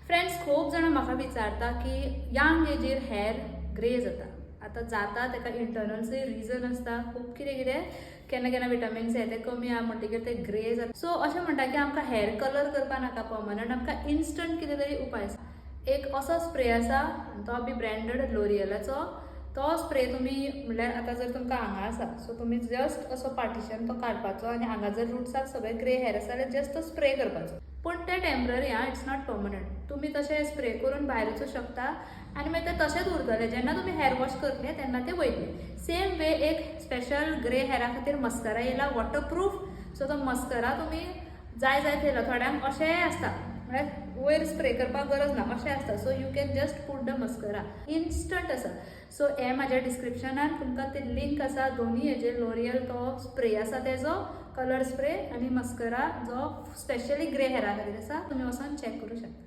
Friends, खूब जाणां म्हाका विचारता की यंग एजीर हेअर ग्रे जाता ताका इंटरनल्सय रिजन आसता, खूब कितें कितें केन्ना केन्ना विटामिन्स ते कमी आहा म्हणटकीर ते ग्रे जाता. सो अशें म्हणटा की आमकां हेअर कलर करपा नाका पर्मनंट, आमकां इन्स्टंट कितें तरी उपाय आसा. एक असो स्प्रे आसा, तो बी ब्रँडेड लोरियलाचो. तो स्प्रे तुमी म्हणल्यार आतां जर तुमकां हांगा आसा, सो तुमी जस्ट असो पार्टिशन तो काडपाचो आनी हांगा जर रुट्साक सगळे ग्रे हेअर आसा जाल्यार जस्ट तो स्प्रे करपाचो. पूण ते टेम्पररी हा, इट्स नॉट पर्मनंट. तुमी तशें स्प्रे करून भायर वचूं शकता आनी मागीर ते तशेंच उरतले. जेन्ना तुमी हेअर वॉश करतले तेन्ना ते वयतले. सेम वे एक स्पेशल ग्रे हेअरा खातीर मस्कारा येयला, वॉटरप्रूफ. सो तो मस्कारा तुमी जाय थेयलो. थोड्यांक अशेंय आसता, म्हळ्यार वयर स्प्रे करपाक गरज ना अशें आसता. So you can just put the mascara, instant आसा. सो हें म्हाज्या डिस्क्रिप्शनान तुमकां ते लिंक आसा. दोनी हेजेर लोरियल तो स्प्रे आसा तेजो कलर स्प्रे आनी मस्कारा जो स्पेशली ग्रे हेअरा खातीर आसा, तुमी वचून चॅक करूं शकता.